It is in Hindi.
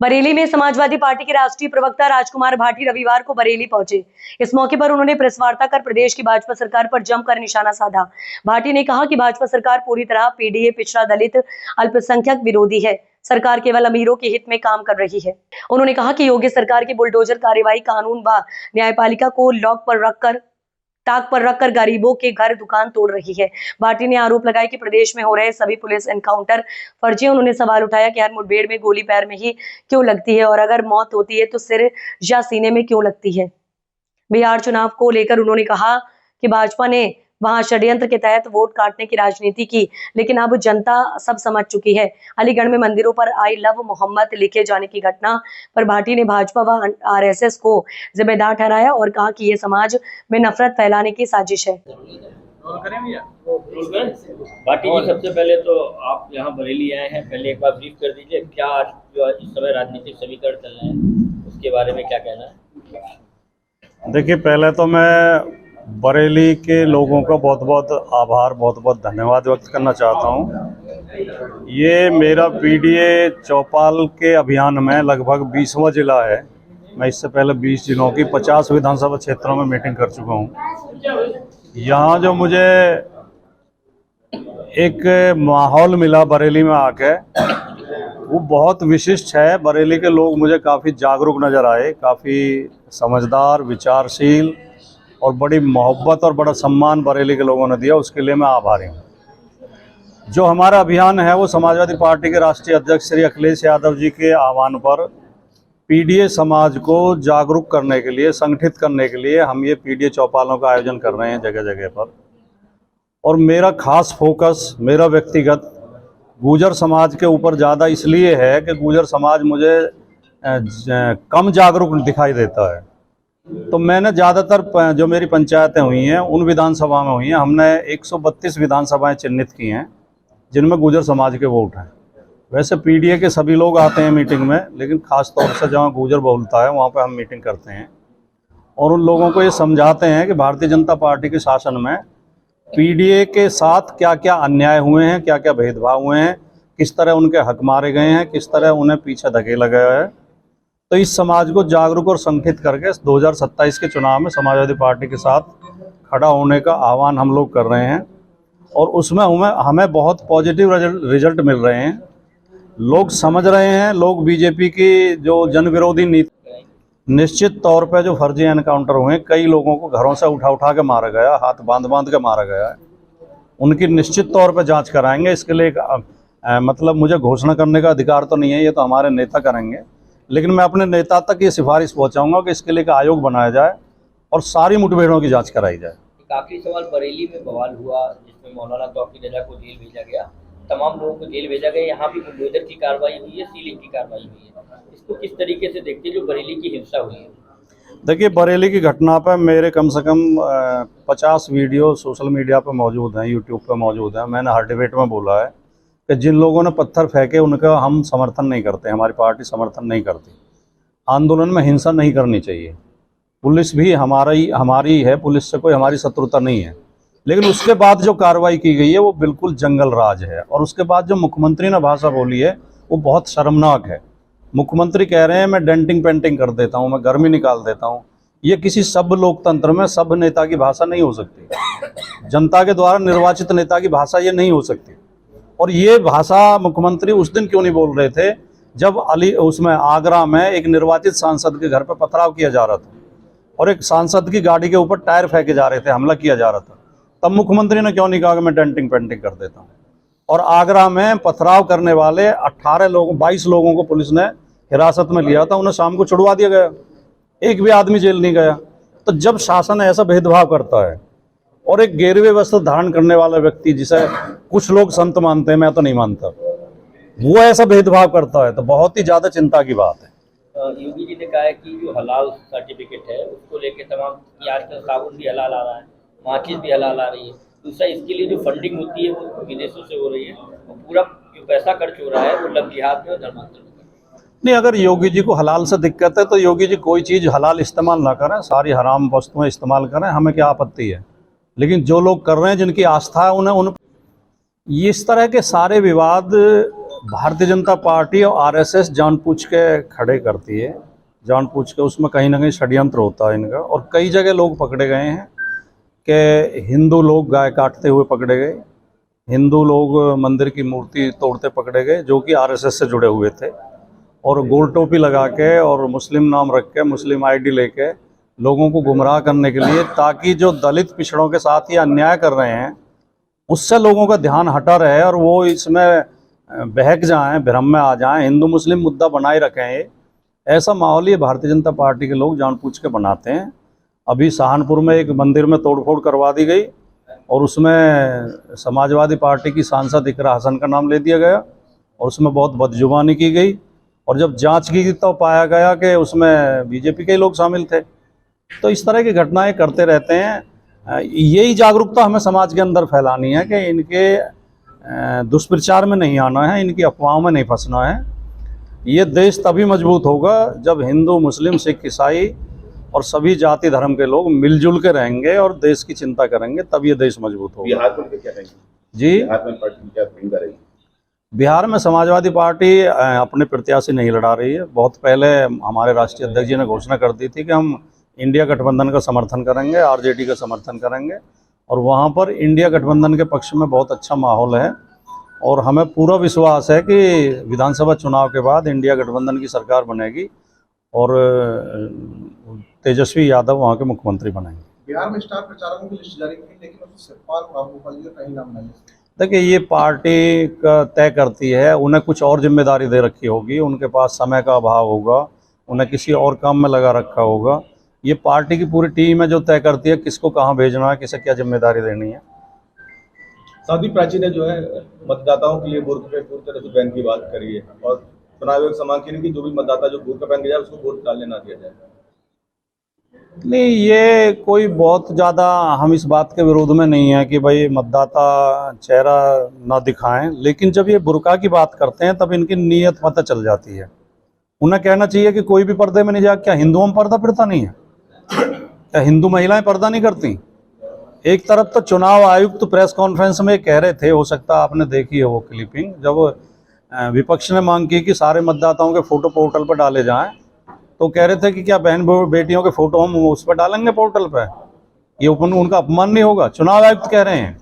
बरेली में समाजवादी पार्टी के राष्ट्रीय प्रवक्ता राजकुमार भाटी रविवार को बरेली पहुंचे। इस मौके पर उन्होंने प्रेस वार्ता कर प्रदेश की भाजपा सरकार पर जमकर निशाना साधा। भाटी ने कहा कि भाजपा सरकार पूरी तरह पीडीए, पिछड़ा, दलित, अल्पसंख्यक विरोधी है। सरकार केवल अमीरों के हित में काम कर रही है। उन्होंने कहा कि योगी सरकार की बुलडोजर कार्यवाही कानून व न्यायपालिका को ताक पर रखकर गरीबों के घर दुकान तोड़ रही है। भाटी ने आरोप लगाया कि प्रदेश में हो रहे सभी पुलिस एनकाउंटर फर्जी। उन्होंने सवाल उठाया कि हर मुठभेड़ में गोली पैर में ही क्यों लगती है और अगर मौत होती है तो सिर या सीने में क्यों लगती है। बिहार चुनाव को लेकर उन्होंने कहा कि भाजपा ने वहां षड्यंत्र के तहत वोट काटने की राजनीति की, लेकिन अब जनता सब समझ चुकी है। अलीगढ़ में मंदिरों पर आई लव मोहम्मद लिखे जाने की घटना पर भाटी ने भाजपा व आरएसएस को जिम्मेदार ठहराया और कहा कि ये समाज में नफरत फैलाने की साजिश है। भाटी जी, सबसे पहले तो आप यहाँ बरेली आए हैं, पहले एक बार ब्रीफ कर दीजिए क्या आज जो इस समय राजनीतिक समीकरण चल रहे हैं उसके बारे में क्या कहना है। देखिए, पहले तो मैं बरेली के लोगों का बहुत बहुत आभार, बहुत बहुत धन्यवाद व्यक्त करना चाहता हूँ। ये मेरा पीडीए चौपाल के अभियान में लगभग 20वां जिला है। मैं इससे पहले 20 जिलों की 50 विधानसभा क्षेत्रों में मीटिंग कर चुका हूँ। यहाँ जो मुझे एक माहौल मिला बरेली में आके, वो बहुत विशिष्ट है। बरेली के लोग मुझे काफ़ी जागरूक नज़र आए, काफ़ी समझदार, विचारशील और बड़ी मोहब्बत और बड़ा सम्मान बरेली के लोगों ने दिया, उसके लिए मैं आभारी हूँ। जो हमारा अभियान है वो समाजवादी पार्टी के राष्ट्रीय अध्यक्ष श्री अखिलेश यादव जी के आह्वान पर पीडीए समाज को जागरूक करने के लिए, संगठित करने के लिए हम ये पीडीए चौपालों का आयोजन कर रहे हैं जगह जगह पर। और मेरा खास फोकस, मेरा व्यक्तिगत गुर्जर समाज के ऊपर ज़्यादा इसलिए है कि गुर्जर समाज मुझे कम जागरूक दिखाई देता है। तो मैंने ज़्यादातर जो मेरी पंचायतें हुई हैं उन विधानसभा में हुई हैं, हमने 132 विधानसभाएं चिन्हित की हैं जिनमें गुर्जर समाज के वोट हैं। वैसे पीडीए के सभी लोग आते हैं मीटिंग में, लेकिन ख़ास तौर से जहाँ गुर्जर बहुलता है वहाँ पर हम मीटिंग करते हैं और उन लोगों को ये समझाते हैं कि भारतीय जनता पार्टी के शासन में पीडीए के साथ क्या क्या अन्याय हुए हैं, क्या क्या भेदभाव हुए हैं, किस तरह उनके हक मारे गए हैं, किस तरह उन्हें पीछे धकेला गया है। तो इस समाज को जागरूक और संगठित करके 2027 के चुनाव में समाजवादी पार्टी के साथ खड़ा होने का आह्वान हम लोग कर रहे हैं और उसमें हमें बहुत पॉजिटिव रिजल्ट मिल रहे हैं। लोग समझ रहे हैं, लोग बीजेपी की जो जन विरोधी नीति, निश्चित तौर पे जो फर्जी एनकाउंटर हुए, कई लोगों को घरों से उठा के मारा गया, हाथ बांध के मारा गया है, उनकी निश्चित तौर पे जांच कराएंगे। इसके लिए मतलब मुझे घोषणा करने का अधिकार तो नहीं है, ये तो हमारे नेता करेंगे, लेकिन मैं अपने नेता तक ये सिफारिश पहुंचाऊंगा कि इसके लिए एक आयोग बनाया जाए और सारी मुठभेड़ों की जांच कराई जाए। काफी सवाल बरेली में बवाल हुआ जिसमें मौलाना तौकीर रजा को जेल भेजा गया, तमाम लोगों को जेल भेजा गया, यहाँ भी बुलडोजर की कार्रवाई हुई है, सीलिंग की कार्रवाई हुई है, इसको किस तरीके से देखते हैं जो बरेली की हिंसा हुई है। देखिए, बरेली की घटना पर मेरे कम से कम 50 वीडियो सोशल मीडिया पर मौजूद हैं, यूट्यूब पर मौजूद हैं। मैंने हर डिबेट में बोला है कि जिन लोगों ने पत्थर फेंके उनका हम समर्थन नहीं करते, हमारी पार्टी समर्थन नहीं करती। आंदोलन में हिंसा नहीं करनी चाहिए। पुलिस भी हमारी है, पुलिस से कोई हमारी शत्रुता नहीं है, लेकिन उसके बाद जो कार्रवाई की गई है वो बिल्कुल जंगल राज है। और उसके बाद जो मुख्यमंत्री ने भाषा बोली है वो बहुत शर्मनाक है। मुख्यमंत्री कह रहे हैं मैं डेंटिंग पेंटिंग कर देता हूँ, मैं गर्मी निकाल देता हूँ। ये किसी सब लोकतंत्र में सब नेता की भाषा नहीं हो सकती। जनता के द्वारा निर्वाचित नेता की भाषा ये नहीं हो सकती। और ये भाषा मुख्यमंत्री उस दिन क्यों नहीं बोल रहे थे जब उसमें आगरा में एक निर्वाचित सांसद के घर पर पथराव किया जा रहा था और एक सांसद की गाड़ी के ऊपर टायर फेंके जा रहे थे, हमला किया जा रहा था। तब मुख्यमंत्री ने क्यों नहीं कहा कि मैं डेंटिंग पेंटिंग कर देता हूँ। और आगरा में पथराव करने वाले 22 लोगों को पुलिस ने हिरासत में लिया था, उन्हें शाम को छुड़वा दिया गया, एक भी आदमी जेल नहीं गया। तो जब शासन ऐसा भेदभाव करता है और एक गेरुए वस्त्र धारण करने वाला व्यक्ति, जिसे कुछ लोग संत मानते हैं, मैं तो नहीं मानता, वो ऐसा भेदभाव करता है तो बहुत ही ज्यादा चिंता की बात है। योगी जी ने कहा है कि जो हलाल सर्टिफिकेट है उसको लेके तमाम की आजकल साबुन भी हलाल आ रहा है, माचिस भी हलाल आ रही है, दूसरा इसके लिए जो फंडिंग होती है वो विदेशों से हो रही है, पूरा जो पैसा खर्च हो रहा है वो लव जिहाद में और धर्मांतर में। नहीं, अगर योगी जी को हलाल से दिक्कत है तो योगी जी कोई चीज़ हलाल इस्तेमाल ना करें, सारी हराम वस्तुएं इस्तेमाल करें, हमें क्या आपत्ति है। लेकिन जो लोग कर रहे हैं, जिनकी आस्था है, उन्हें इस तरह के सारे विवाद भारतीय जनता पार्टी और आरएसएस जानबूझ के खड़े करती है, जानबूझ के उसमें कहीं ना कहीं षड्यंत्र होता है इनका। और कई जगह लोग पकड़े गए हैं कि हिंदू लोग गाय काटते हुए पकड़े गए, हिंदू लोग मंदिर की मूर्ति तोड़ते पकड़े गए जो कि आरएसएस से जुड़े हुए थे, और गोल टोपी लगा के और मुस्लिम नाम रख के, मुस्लिम आईडी लेके लोगों को गुमराह करने के लिए, ताकि जो दलित पिछड़ों के साथ ये अन्याय कर रहे हैं उससे लोगों का ध्यान हटा रहे और वो इसमें बहक जाएं, भ्रम में आ जाएं, हिंदू मुस्लिम मुद्दा बनाए रखें। ये ऐसा माहौल ये भारतीय जनता पार्टी के लोग जानबूझ के बनाते हैं। अभी सहारनपुर में एक मंदिर में तोड़फोड़ करवा दी गई और उसमें समाजवादी पार्टी की सांसद इकरा हसन का नाम ले दिया गया और उसमें बहुत बदजुबानी की गई, और जब जांच की तो पाया गया कि उसमें बीजेपी के लोग शामिल थे। तो इस तरह की घटनाएं करते रहते हैं। यही जागरूकता हमें समाज के अंदर फैलानी है कि इनके दुष्प्रचार में नहीं आना है, इनकी अफवाहों में नहीं फंसना है। ये देश तभी मजबूत होगा जब हिंदू, मुस्लिम, सिख, ईसाई और सभी जाति धर्म के लोग मिलजुल के रहेंगे और देश की चिंता करेंगे, तब ये देश मजबूत होगा। बिहार में क्या कहेंगे? जी, बिहार में पार्टी क्या भूमिका रहेगी? बिहार में समाजवादी पार्टी अपने प्रत्याशी नहीं लड़ा रही है। बहुत पहले हमारे राष्ट्रीय अध्यक्ष जी ने घोषणा कर दी थी कि हम इंडिया गठबंधन का समर्थन करेंगे, आरजेडी का समर्थन करेंगे, और वहाँ पर इंडिया गठबंधन के पक्ष में बहुत अच्छा माहौल है। और हमें पूरा विश्वास है कि विधानसभा चुनाव के बाद इंडिया गठबंधन की सरकार बनेगी और तेजस्वी यादव वहाँ के मुख्यमंत्री बनेंगे। बिहार में स्टार प्रचारकों की लिस्ट जारी की, लेकिन उसमें सतपाल रामगोपाल जी का कहीं नाम नहीं है। देखिए, ये पार्टी का तय करती है, उन्हें कुछ और जिम्मेदारी दे रखी होगी, उनके पास समय का अभाव होगा, उन्हें किसी और काम में लगा रखा होगा। ये पार्टी की पूरी टीम है जो तय करती है किसको कहाँ भेजना है, किसे क्या जिम्मेदारी देनी है। साध्वी प्राची ने जो है मतदाताओं के लिए वोट पे पूरी तरह से बैन की बात करी है और चुनाव आयोग से मांग की कि जो भी मतदाता जो वोट का बैंक जाए उसको वोट डालने ना दिया जाए। नहीं, ये कोई बहुत ज़्यादा हम इस बात के विरोध में नहीं है कि भाई मतदाता चेहरा ना दिखाएं, लेकिन जब ये बुर्का की बात करते हैं तब इनकी नीयत पता चल जाती है। उन्हें कहना चाहिए कि कोई भी पर्दे में नहीं जा। क्या हिंदुओं में पर्दा फिरता नहीं है? क्या हिंदू महिलाएं पर्दा नहीं करती? एक तरफ तो चुनाव आयुक्त तो प्रेस कॉन्फ्रेंस में कह रहे थे, हो सकता है आपने देखी है वो क्लिपिंग, जब विपक्ष ने मांग की कि सारे मतदाताओं के फोटो पोर्टल पर डाले जाएं, तो कह रहे थे कि क्या बहन बेटियों के फोटो हम उस पर डालेंगे पोर्टल पर? ये उनका अपमान नहीं होगा? चुनाव आयुक्त कह रहे हैं।